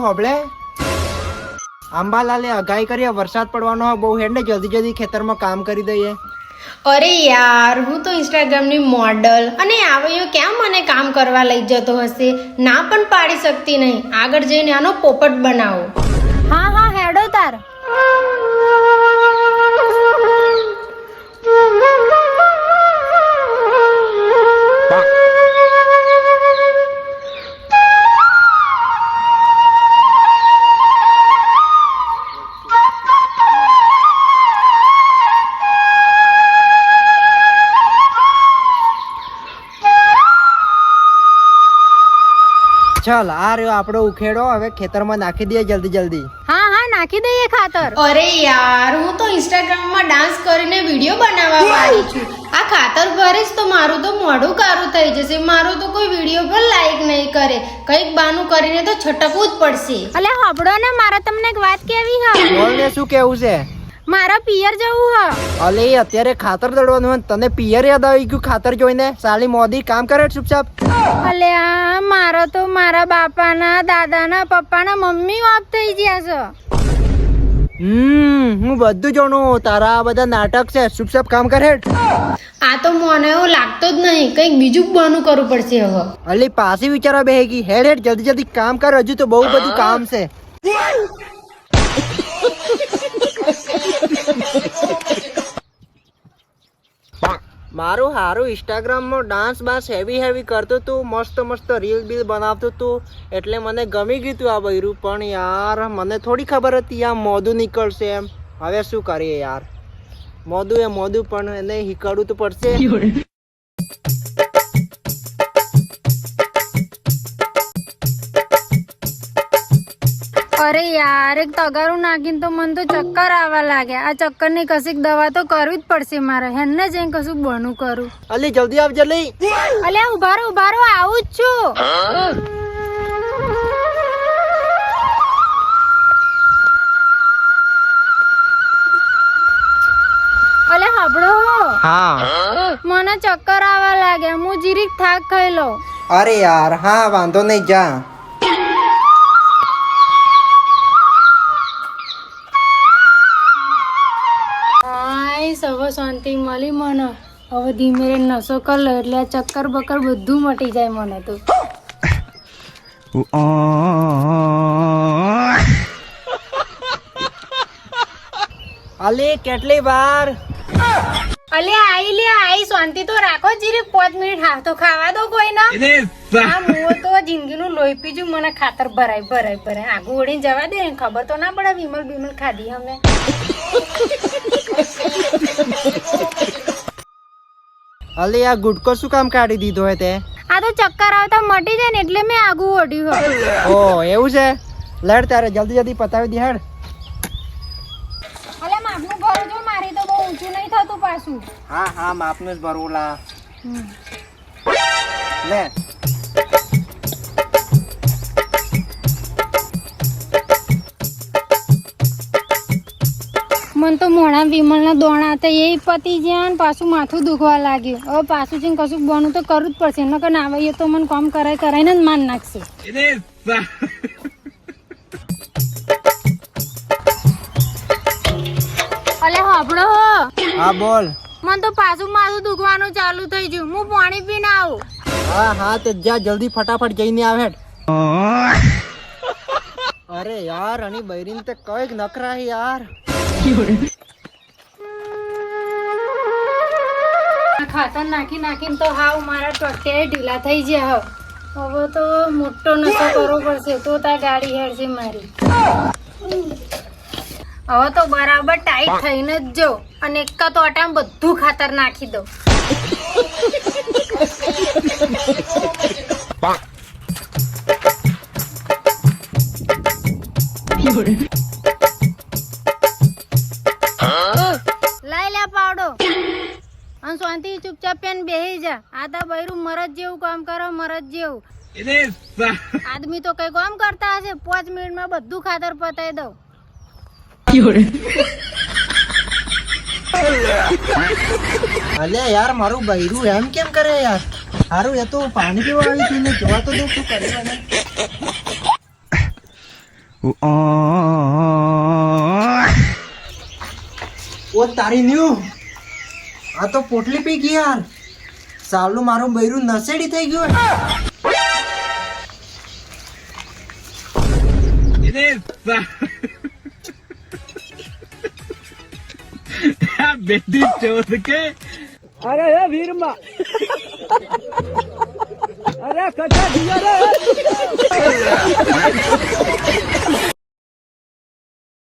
હોબળે અંબાલાલે આગાહી કરી વરસાદ પડવાનો બહુ હેડ ને જલ્દી જલ્દી ખેતરમાં કામ કરી દઈએ. અરે યાર, હું તો ઇન્સ્ટાગ્રામની મોડલ અને આવ્યો ક્યાં મને કામ કરવા લઈ જતો હશે. ના પણ પાડી શકતી નહીં. આગળ જઈને આનો પોપટ બનાવો. હા હા હેડો તાર. ચાલ આ રહ્યો આપણો ઉખેડો, હવે ખેતરમાં નાખી દઈએ જલ્દી જલ્દી. હા હા નાખી દઈએ ખાતર. અરે યાર, હું તો ઇન્સ્ટાગ્રામમાં ડાન્સ કરીને વિડીયો બનાવવા વાળી છું. આ ખાતર ભરીશ તો મારું તો મોઢું કારું થઈ જશે. મારું તો કોઈ વિડીયો પર લાઈક નહીં કરે. કંઈક બાનું કરીને તો છટકવું જ પડશે. અલે હબડો ને, મારે તમને એક વાત કેવી હ. બોલ ને, શું કેવું છે? મારા પિયર જવું હ. અલે અત્યારે ખાતર દળવાનું હોય, તને પિયર યાદ આવી ગયું ખાતર જોઈને? સાલી મોદી કામ કરે ચૂપચાપ. અલે આ મારા તો મારા બાપાના, દાદાના, પપ્પાના મમ્મી ઓફ થઈ ગયા છે. હું બધું જાણું. તારા આ બધા નાટક છે, ચૂપચાપ કામ કરે. આ તો મને એવું લાગતો જ નહીં. કંઈક બીજું બાનું કરવું પડશે હવે. અલી પાછી વિચારવા બેહી ગઈ. હેડ હેડ જલ્દી જલ્દી કામ કર, હજુ તો બહુ બધું કામ છે. મારું હારું ઇન્સ્ટાગ્રામમાં ડાન્સ બાન્સ હેવી કરતો તું, મસ્ત મસ્ત રીલ બીલ બનાવતો તું, એટલે મને ગમી ગયું તું આ બૈરું. પણ યાર મને થોડી ખબર હતી આ મોદું નીકળશે એમ. હવે શું કરીએ યાર, મોદું એ મોદું, પણ એને હીકડવું તો પડશે. અરે યાર, એક તગારું નાખીને તો મને તો ચક્કર આવવા લાગ્યા. આ ચક્કર ની કશીક દવા તો કરવી જ પડશે મારે. હેને જઈને કશું બનું કરું. અલી જલ્દી આવ જલ્દી. અલ્યા ઉભા રહો આવું જ છું. અલે હબળો, હા મને ચક્કર આવવા લાગ્યા. હું જીરીક થાક ખાઈ લઉં. અરે યાર હા વાંધો નહીં, જા. હવે શાંતિ મળી મને. હવે ધીમે નસો કર લો એટલે આ ચક્કર બક્કર બધું મટી જાય મને તો. અલી કેટલી વાર? અલે આઈ શાંતિ તો રાખો જીરીક 5 મિનિટ. હા તો ખાવા દો કોઈ ના. હા હું તો જિંદગીનું લોહી પીજું. મને ખાતર ભરાય આગું ઓળીને જવા દે. ખબર તો ના પડે વિમલ ખાધી અમે. અલી આ ગુટકો શું કામ કાઢી દીધો હે તે? આ તો ચક્કર આવતા મટી જાય ને એટલે મેં આગું ઓઢ્યું હોય. ઓ એવું છે? લડ તારે જલ્દી જલ્દી પતાવી દે હેડ. અલે માપનું ભરો જો, મારી તો બહુ ઊંચું નહીં થતું પાછું. હા હા માપનું જ ભરવું લા. લે મને તો મોણા વિમલના દોણા હતા એ પતી ગયા ને પાછું માથું દુખવા લાગ્યું. હવે પાછું છે કશું બનું તો કરવું જ પડશે. નકર ના આવીએ તો મને કામ કરાઈને જ માન નાખશે. અલે હાભળો, હા બોલ. મને તો પાછું માથું દુખવાનું ચાલુ થઈ ગયું. હું પાણી પીને આવું. હા હા તો જા જલ્દી ફટાફટ જઈને આવ હેડ. અરે યાર આની બૈરીન તે કઈક નખરા હે યાર. ખાતર નાખીને તો હાવ મારા ટોટિયા ઢીલા થઈ ગયા. હવે તો મોટો નશો કરવો પડશે તો તાર ગાડી હેડશે મારી. હવે તો બરાબર ટાઈટ થઈને જ જો અને એક તોટામાં બધું ખાતર નાખી દો. લઈ લે પાવડો અને શાંતિ ચૂપચાપ પેન બેહી જા. આ તો બૈરું મરદ જેવું કામ કરો, મરદ જેવું. આદમી તો કઈ કામ કરતા હશે. 5 મિનિટમાં બધું ખાતર પતાવી દઉં. અલ્યા યાર મારું બૈરું એમ કેમ કરે યાર? સારું એ તો પાણી પીવા આવી તું ને જોવા તો દઉં શું કર્યું એને. ઓ તારી ન્યુ આ તો પોટલી પી ગઈ યાર. સાલું મારું બૈરું નસેડી થઈ ગયું. બેટી ચોર કે અરે હે વીરમાં અરે કચા દિયા રે